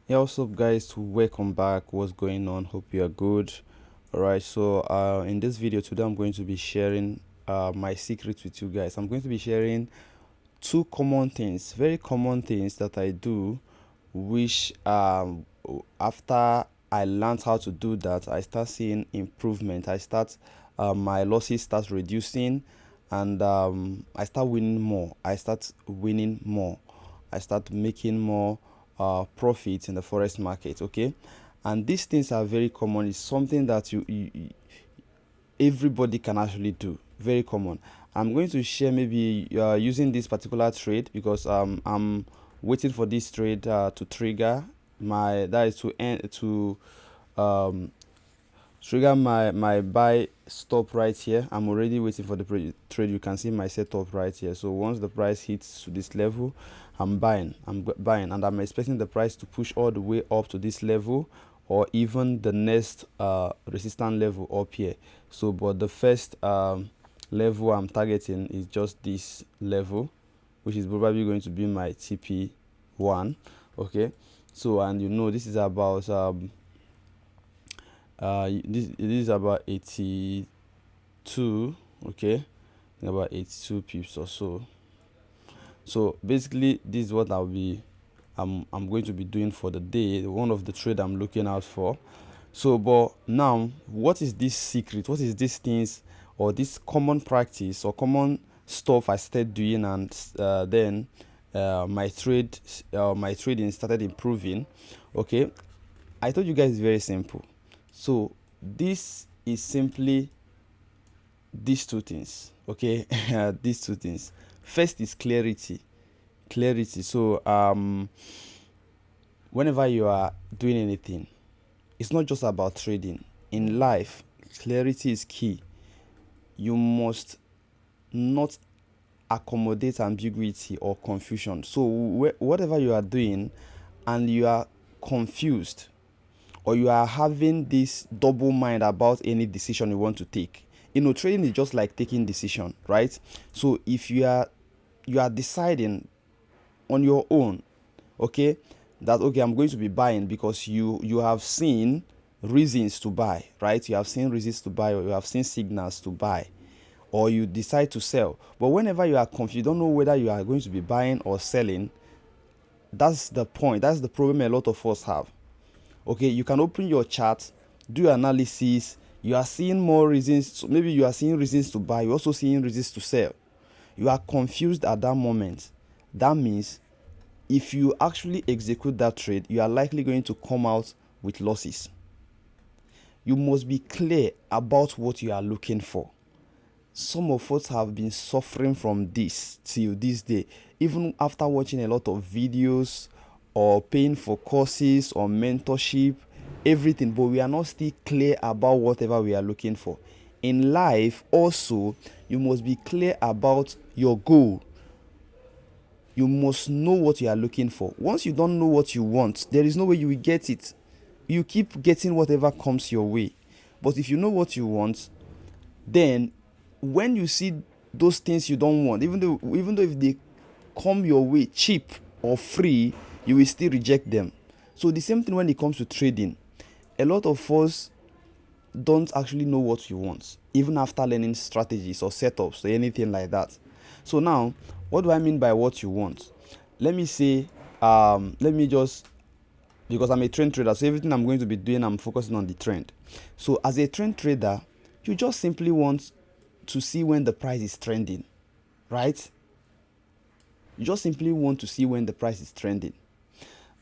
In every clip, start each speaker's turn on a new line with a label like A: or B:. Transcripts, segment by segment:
A: Yeah, what's up, guys? Welcome back. What's going on? Hope you are good. All right. So, in this video today, I'm going to be sharing my secret with you guys. I'm going to be sharing two common things, very common things that I do, which after I learned how to do that, I start seeing improvement. My losses start reducing, and I start winning more. I start making more profits in the forex market. Okay, and these things are very common. It's something that everybody can actually do. Very common. I'm going to share maybe using this particular trade because I'm waiting for this trade to trigger my that is to end to um trigger my buy stop right here. I'm already waiting for the trade. You can see my setup right here. So once the price hits to this level, I'm buying, and I'm expecting the price to push all the way up to this level, or even the next resistance level up here. So but the first level I'm targeting is just this level, which is probably going to be my TP1. Okay, so and this is about this is about 82. Okay, about 82 pips or so. So basically this is what I'm going to be doing for the day, one of the trade I'm looking out for. So but now, what is this secret, what is these things, or this common practice or common stuff I started doing, and then my trading started improving? Okay, I told you guys it's very simple. So this is simply these two things. Okay, these two things. First is clarity. Clarity. So whenever you are doing anything, it's not just about trading. In life, clarity is key. You must not accommodate ambiguity or confusion. So whatever you are doing and you are confused, or you are having this double mind about any decision you want to take, trading is just like taking decision, right? So if you are deciding on your own, okay, that okay, I'm going to be buying because you have seen reasons to buy, right? You have seen reasons to buy, or you have seen signals to buy, or you decide to sell. But whenever you are confused, you don't know whether you are going to be buying or selling. That's the point. That's the problem a lot of us have. Okay, you can open your chart, do analysis. You are seeing more reasons. So maybe you are seeing reasons to buy, you're also seeing reasons to sell. You are confused at that moment. That means if you actually execute that trade, you are likely going to come out with losses. You must be clear about what you are looking for. Some of us have been suffering from this till this day, even after watching a lot of videos or paying for courses or mentorship, everything, but we are not still clear about whatever we are looking for. In life also, you must be clear about your goal. You must know what you are looking for. Once you don't know what you want, there is no way you will get it. You keep getting whatever comes your way. But if you know what you want, then when you see those things you don't want, even though if they come your way cheap or free, you will still reject them. So the same thing when it comes to trading. A lot of us don't actually know what you want, even after learning strategies or setups or anything like that. So now, what do I mean by what you want? Let me say, let me just, because I'm a trend trader, so everything I'm going to be doing, I'm focusing on the trend. So as a trend trader, you just simply want to see when the price is trending, right? You just simply want to see when the price is trending.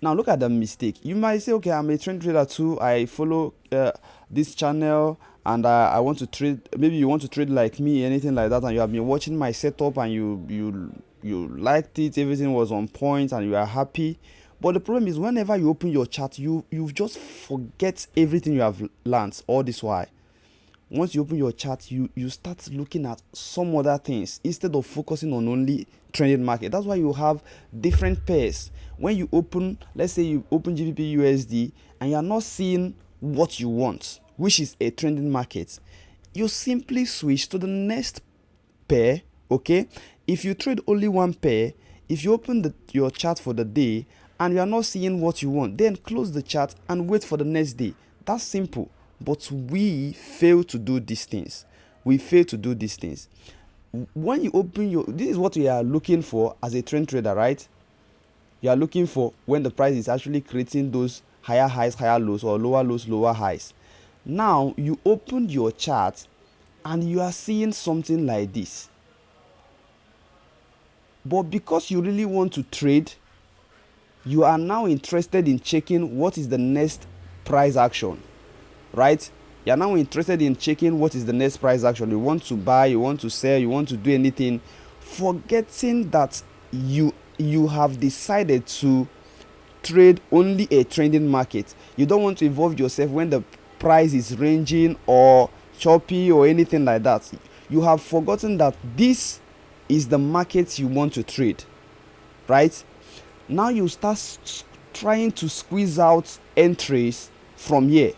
A: Now look at the mistake. You might say, okay, I'm a trend trader too. I follow this channel, and I want to trade. Maybe you want to trade like me, anything like that, and you have been watching my setup and you liked it. Everything was on point, and you are happy. But the problem is, whenever you open your chart, you just forget everything you have learned all this while. Once you open your chart, you start looking at some other things instead of focusing on only trending market. That's why you have different pairs. When you open, let's say you open GBP USD and you are not seeing what you want, which is a trending market, you simply switch to the next pair. Okay, if you trade only one pair, if you open your chart for the day and you are not seeing what you want, then close the chart and wait for the next day. That's simple. But we fail to do these things. We fail to do these things. When you open your, this is what you are looking for as a trend trader, right? You are looking for when the price is actually creating those higher highs, higher lows, or lower lows, lower highs. Now you opened your chart and you are seeing something like this. But because you really want to trade, you are now interested in checking what is the next price action, right? You are now interested in checking what is the next price action. You want to buy, you want to sell, you want to do anything, forgetting that you have decided to trade only a trending market. You don't want to involve yourself when the price is ranging or choppy or anything like that. You have forgotten that this is the market you want to trade, right? Now you start trying to squeeze out entries from here.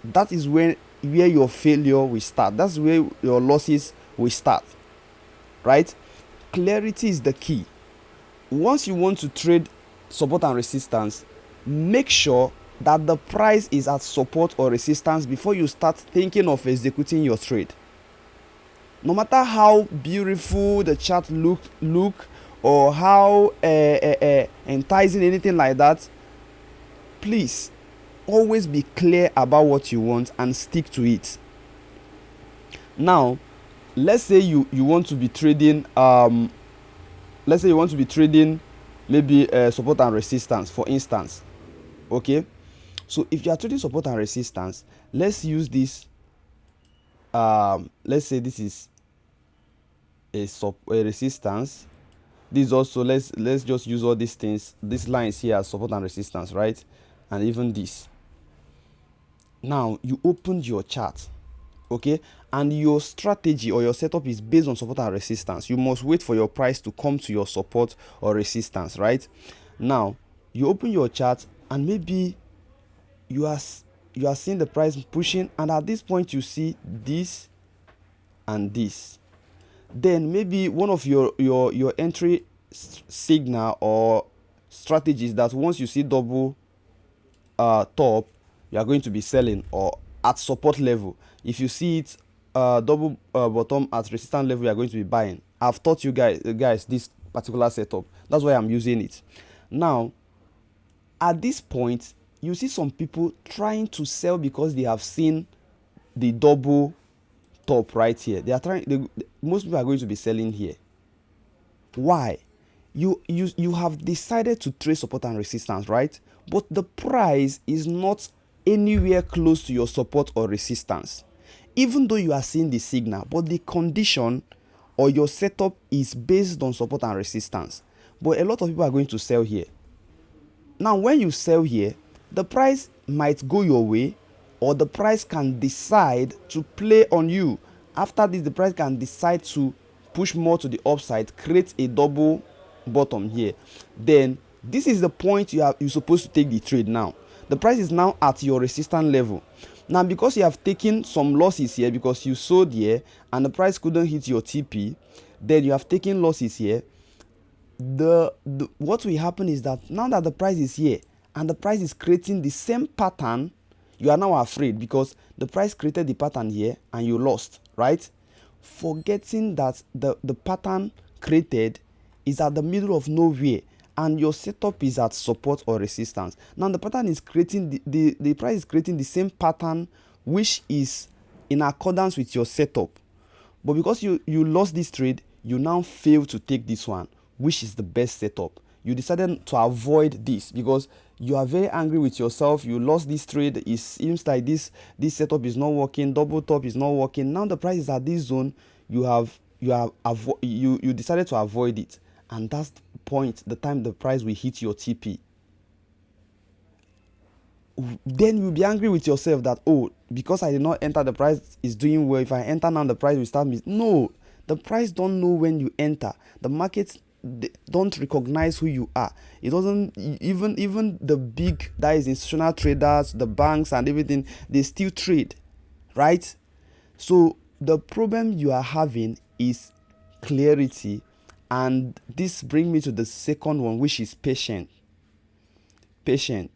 A: That is where your failure will start. That's where your losses will start, right? Clarity is the key. Once you want to trade support and resistance, make sure that the price is at support or resistance before you start thinking of executing your trade. No matter how beautiful the chart look or how enticing, anything like that, please always be clear about what you want and stick to it. Now let's say you want to be trading maybe support and resistance, for instance. Okay, so if you are trading support and resistance, let's use this. Let's say this is a resistance. This also, let's just use all these things, these lines here as support and resistance, right? And even this. Now you opened your chart, okay, and your strategy or your setup is based on support and resistance. You must wait for your price to come to your support or resistance, right? Now you open your chart and maybe you are seeing the price pushing, and at this point you see this and this. Then maybe one of your entry signal or strategies that once you see double top, you are going to be selling, or at support level. If you see it double bottom at resistance level, you are going to be buying. I've taught you guys this particular setup. That's why I'm using it. Now at this point, you see some people trying to sell because they have seen the double top right here. They are trying. Most people are going to be selling here. Why? You have decided to trade support and resistance, right? But the price is not anywhere close to your support or resistance, even though you are seeing the signal. But the condition or your setup is based on support and resistance. But a lot of people are going to sell here. Now when you sell here, the price might go your way, or the price can decide to play on you. After this, the price can decide to push more to the upside, create a double bottom here. Then this is the point you're supposed to take the trade. Now the price is now at your resistance level. Now because you have taken some losses here because you sold here and the price couldn't hit your TP, then you have taken losses here. What will happen is that now that the price is here and the price is creating the same pattern, you are now afraid because the price created the pattern here and you lost, right? Forgetting that the pattern created is at the middle of nowhere and your setup is at support or resistance. Now the pattern is creating the price is creating the same pattern which is in accordance with your setup. But because you lost this trade, you now fail to take this one, which is the best setup. You decided to avoid this because you are very angry with yourself. You lost this trade. It seems like this setup is not working. Double top is not working. Now the price is at this zone. You decided to avoid it, and that's the point. The time the price will hit your TP, then you'll be angry with yourself that, oh, because I did not enter, the price is doing well. If I enter now, the price will start No, the price don't know when you enter. The markets don't recognize who you are. It doesn't. Even the big, that is institutional traders, the banks and everything, they still trade, right? So the problem you are having is clarity, and this brings me to the second one, which is patience. patient.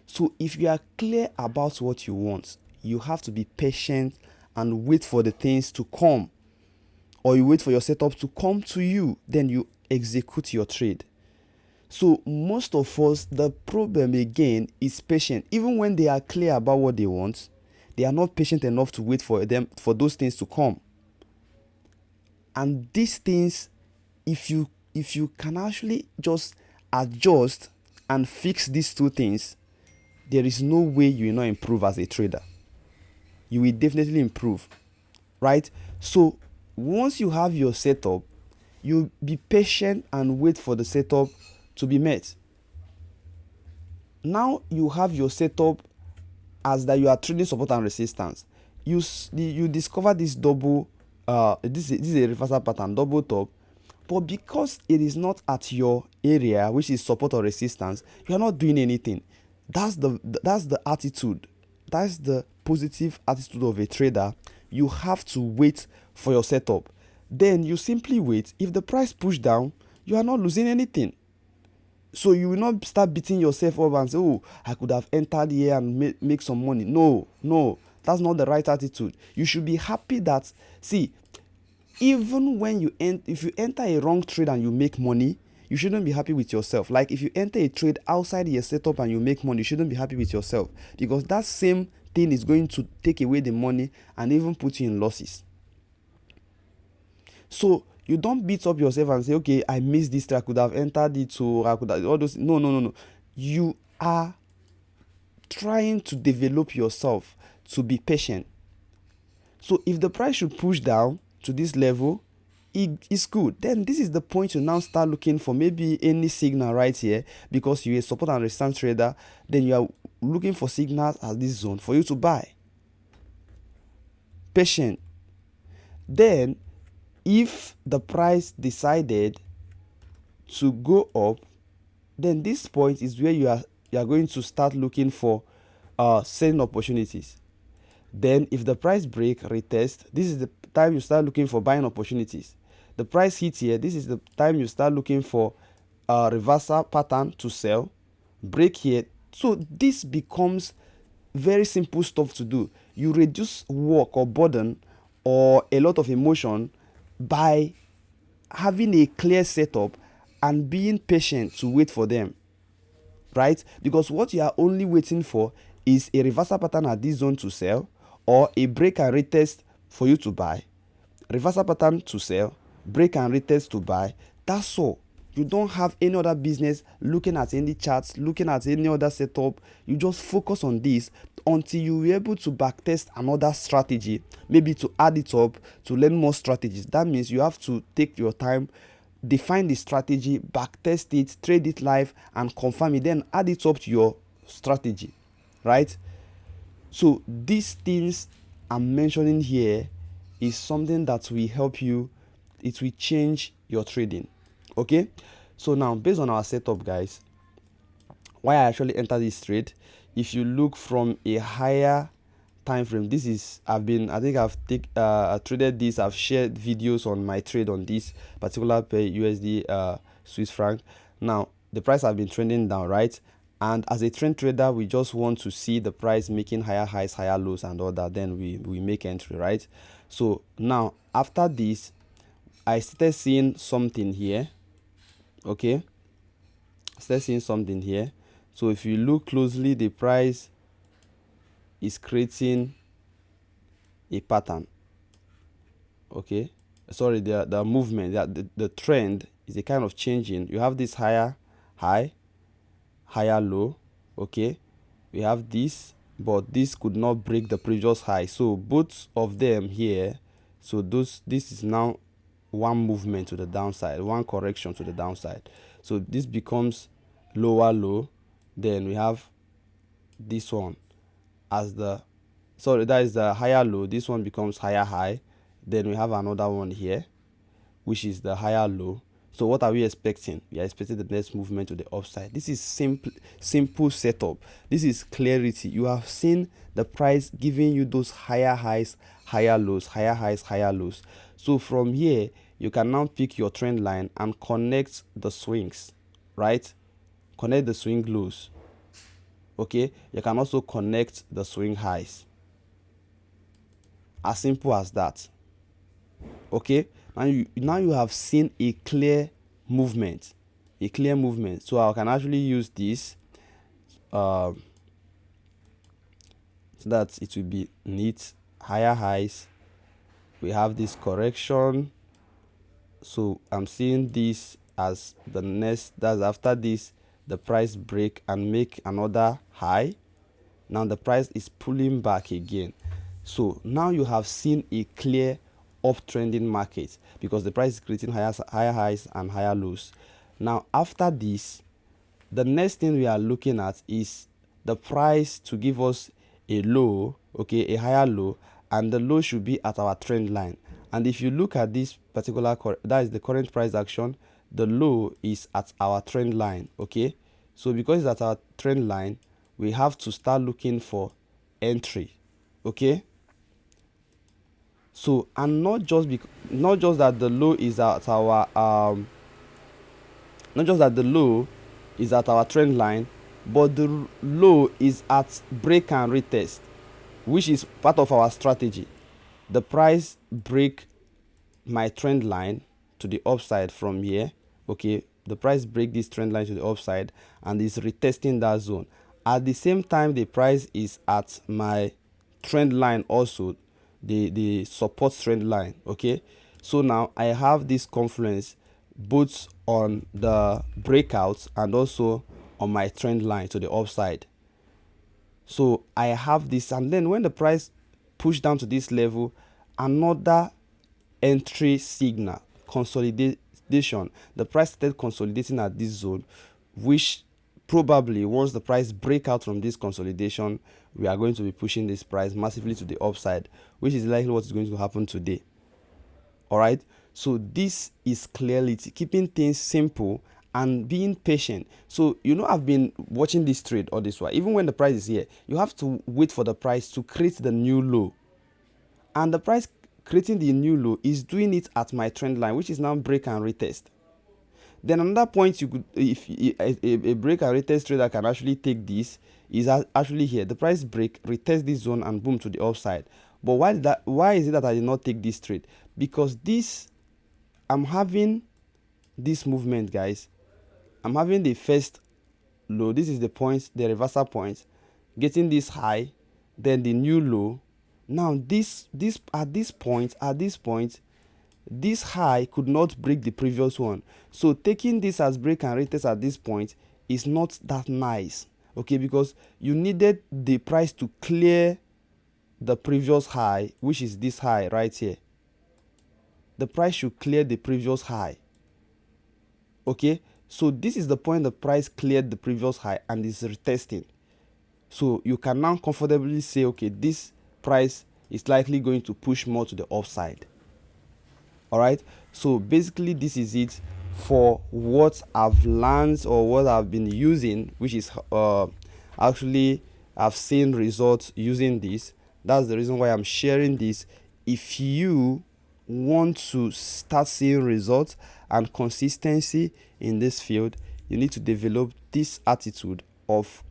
A: So if you are clear about what you want, you have to be patient and wait for the things to come, or you wait for your setup to come to you, then you execute your trade. So most of us, the problem again is patience. Even when they are clear about what they want, they are not patient enough to wait for those things to come. And these things, if you can actually just adjust and fix these two things, there is no way you will not improve as a trader. You will definitely improve, right? So once you have your setup, you be patient and wait for the setup to be met. Now you have your setup as that you are trading support and resistance. You discover this double, this is a reversal pattern, double top, but because it is not at your area, which is support or resistance, you are not doing anything. That's the attitude. That's the positive attitude of a trader. You have to wait for your setup. Then you simply wait. If the price push down, you are not losing anything. So you will not start beating yourself up and say, oh, I could have entered here and make some money. No, that's not the right attitude. You should be happy that, see, even when if you enter a wrong trade and you make money, you shouldn't be happy with yourself. Like if you enter a trade outside your setup and you make money, you shouldn't be happy with yourself, because that same thing is going to take away the money and even put you in losses. So you don't beat up yourself and say, okay, I missed this trade, I could have entered it, so I could have all those. No. You are trying to develop yourself to be patient. So if the price should push down to this level, it is good. Then this is the point you now start looking for maybe any signal right here, because you're a support and resistance trader. Then you are looking for signals at this zone for you to buy. Patient. Then if the price decided to go up, then this point is where you are going to start looking for selling opportunities. Then if the price break, retest, this is the time you start looking for buying opportunities. The price hits here, this is the time you start looking for a reversal pattern to sell. Break here. So this becomes very simple stuff to do. You reduce work or burden or a lot of emotion by having a clear setup and being patient to wait for them, right? Because what you are only waiting for is a reversal pattern at this zone to sell, or a break and retest for you to buy. Reversal pattern to sell, break and retest to buy. That's all. You don't have any other business looking at any charts, looking at any other setup. You just focus on this until you are able to backtest another strategy, maybe to add it up, to learn more strategies. That means you have to take your time, define the strategy, backtest it, trade it live, and confirm it, then add it up to your strategy, right? So these things I'm mentioning here is something that will help you. It will change your trading. Okay, so now based on our setup, guys, why I actually entered this trade, if you look from a higher time frame, this is I think I've traded this. I've shared videos on my trade on this particular pair, USD Swiss franc. Now the price have been trending down, right? And as a trend trader, we just want to see the price making higher highs, higher lows, and all that. Then we make entry, right? So now after this, I started seeing something here. Okay, started seeing something here. So if you look closely, the price is creating a pattern. Okay, sorry, the movement, the trend is a kind of changing. You have this higher high, higher low. Okay, we have this, but this could not break the previous high. So both of them here, so this is now one movement to the downside, one correction to the downside. So this becomes lower low. Then we have this one as that is the higher low. This one becomes higher high. Then we have another one here, which is the higher low. So what are we expecting? We are expecting the next movement to the upside. This is simple setup. This is clarity. You have seen the price giving you those higher highs, higher lows, higher highs, higher lows. So from here, you can now pick your trend line and connect the swings, right? Connect the swing lows. Okay, you can also connect the swing highs. As simple as that. Okay, now you have seen a clear movement, so I can actually use this so that it will be neat. Higher highs, we have this correction, so I'm seeing this as the next, that's after this the price break and make another high. Now the price is pulling back again. So now you have seen a clear uptrending market because the price is creating higher highs and higher lows. Now after this, the next thing we are looking at is the price to give us a low, okay, a higher low, and the low should be at our trend line. And if you look at this particular, that is the current price action, the low is at our trend line. Okay, so because it's at our trend line, we have to start looking for entry. Okay, so and not just that the low is at our not just that the low is at our trend line, but the low is at break and retest, which is part of our strategy. The price break my trend line to the upside from here. Okay, the price break this trend line to the upside and is retesting that zone. At the same time, the price is at my trend line also, the support trend line. Okay, so now I have this confluence both on the breakouts and also on my trend line to the upside. So I have this, and then when the price push down to this level, another entry signal, consolidation. The price started consolidating at this zone, which probably once the price break out from this consolidation, we are going to be pushing this price massively to the upside, which is likely what is going to happen today. All right, so this is clarity, keeping things simple and being patient. So I've been watching this trade all this while. Even when the price is here, you have to wait for the price to create the new low, and the price creating the new low is doing it at my trend line, which is now break and retest. Then another point you could, if a break and retest trader can actually take this, is actually here. The price break, retest this zone, and boom to the upside. But why is it that I did not take this trade? Because I'm having this movement, guys. I'm having the first low. This is the point, the reversal point, getting this high, then the new low. Now at this point, this high could not break the previous one. So taking this as break and retest at this point is not that nice. Okay, because you needed the price to clear the previous high, which is this high right here. The price should clear the previous high. Okay, so this is the point the price cleared the previous high and is retesting. So you can now comfortably say, okay, this price is likely going to push more to the upside. All right, so basically this is it for what I've learned or what I've been using, which is actually I've seen results using this. That's the reason why I'm sharing this. If you want to start seeing results and consistency in this field, you need to develop this attitude of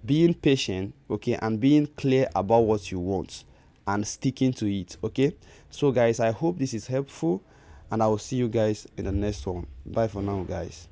A: being patient, okay, and being clear about what you want and sticking to it. Okay, so guys, I hope this is helpful, and I will see you guys in the next one. Bye for now, guys.